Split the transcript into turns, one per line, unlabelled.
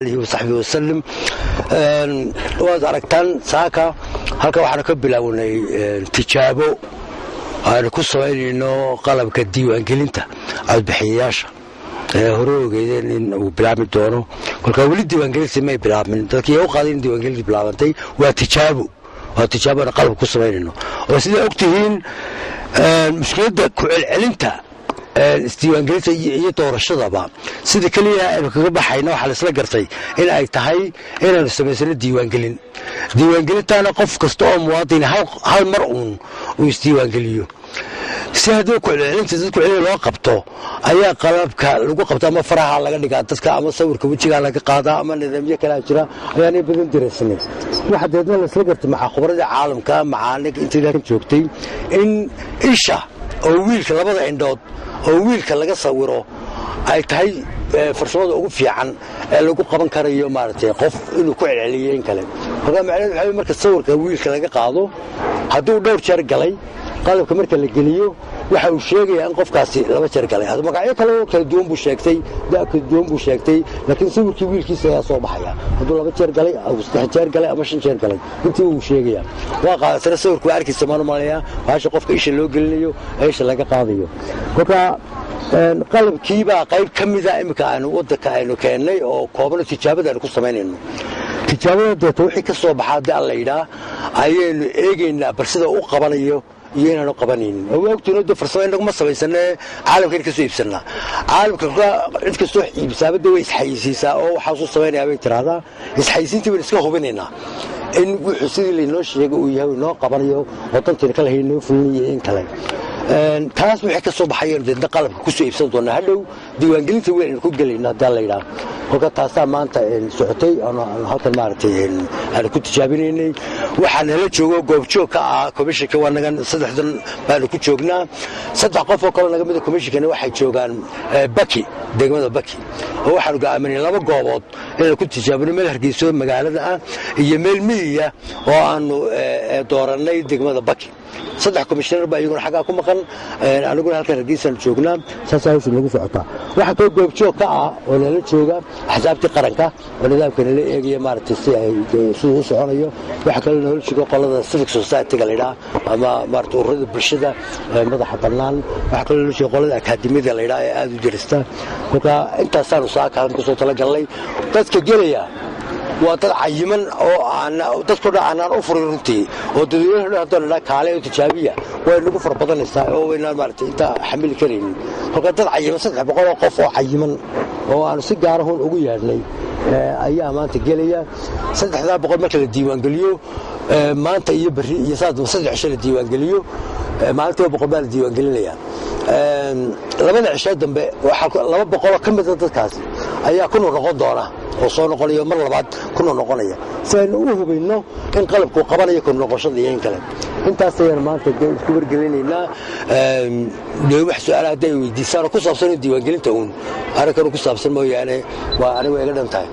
عليه وصحبه وسلم. waad aragtaan saaka halka waxaan ka bilownay tijaabo aan ku sameynayno qalabka diiwaangelinta codbixiyayaasha horoogeedeen in uu bilaabmi doono kolka wali diiwaangelinta ma bilaabmin dadkii u qaadeen diiwaangelinta bilaabantay waa tijaabo qalab ku sameynayno oo sida ogtihiin mushkiladda ku celcelinta isdiiwaangelinta iyo doorashadaba sida kaliya aynu kaga baxayno waxa la isla gartay in ay tahay inaynu samaysano diiwaangelintaana qof kasta oo muwaadin hal mar uu isdiiwaangeliyo si haddii ku celcelinta dadku loo qabto ayaa qalabka lagu qabta ama faraha laga dhigaa dadka ama sawirka wajiga laga qaadaa ama nidaamyo kala jira ayaanay badan diraysanay waxa deedna la isla gartay maxaabiirada caalamka macaaniga intii la joogtay in isha oo wiilka labada indhood oo wiilka laga sawiro ay tahay farsamada ugu fiican ee lagu qaban karayo maartay qof inuu ku celceliyo in kale macnaheedu marka sawirka wiilka laga qaado hadduu dhowr jeer galay qalabka marka la geliyo waxa uu sheegayaa in qofkaasi laba jeer galay magacyo kale oo kala duwan buu sheegtay laakiin sawirkii wiilkiisa ayaa soo baxaya hadduu laba jeer galay ama saddex jeer galay ama shan jeer galay intii uu sheegaya waa qaadasana sawirku arkaysa maamulaya waxa qofka isha loo gelinayo isha laga qaadayo kolka qalabkiiba qayb kamida imika aanu wadanka aynu keenay oo koobano tijaabada ku sameynayno tijaabada wixii ka soo baxay alla yiraahdo ayaynu eegaynaa barsida uu qabanayo iyo inaanu qabanaynin ogtiinooda farsamada ma samaysanay caalamka ka soo iibsanaa caalamka cid kastoo iibsaabada way isxayisiisaa oo waxa soo sameynaya bay tiraahdaa isxayisiintii way iska hubinaynaa in wixii sidii loo sheegay uu yahay noo qabanayo wadanka kale haynoo fulinayo in kale taas wixii ka soo baxay dadna qalabka ku soo iibsan doona hadhow diiwaangelinta weyn ku galayna hadda la yiraahdo kolka taasa maanta socotay halkan maartay aan ku tijaabinaynay waxaan la joogo goobjoog ka ah komishanka wanagan saddexdan baan ku joognaa saddex qof oo kale naga mid komishankana waxay joogaan Baki degmada Baki oo waxaan go'aaminay laba goobood in ku tijaabino meel Hargeysa magaalada ah iyo meel miyiga oo aanu dooranay degmada Baki saddex komishanar baa iyaguna xagaa ku maqan aniguna halkan Hargeysa joognaa saasaasu lagu socotaa waxa ka goobjoog ka ah oo la jooga axsaabtii qaranka oo nidaamkan la eegaya maartay si ay soo soconayo waxa kale oo la jooga qolada civic society ga leeyahay ama maartay ururada bulshada madaxa bannaan waxa kale oo la jooga qolada akaademiyada la yiraahdo aad u jirista kolka intaasaan saaka ku soo talagalay dadka gelaya waa dad cayiman oo aan dadku dhaanaan u furin runtii oo dadweynaha hadda kaale oo tijaabiya way lagu farbadanaysaa oo weynaan maartay inta xamil karin halka dad cayiman 300 qof oo cayiman oo aan si gaar ah ugu yeernay ayaa maanta gelaya 300 marka la diiwaan geliyo maanta iyo bari iyo saddex la diiwaan geliyo maanta 100 baa la diiwaan gelinaya labada cisho dambe waxa 200 ka mid ah dadkaas ayaa ku noqon doona oo soo noqonayo mar labaad ku noqonaya saynu u hubino in qalabku qabanayo ku noqoshada iyo in kale intaas ayaan maanta isku wargelineynaa wax su'aalaha ay weydiisaan ku saabsan diiwaangelinta uun aragkan ku saabsan mooyaane waa aniga iga dhantahay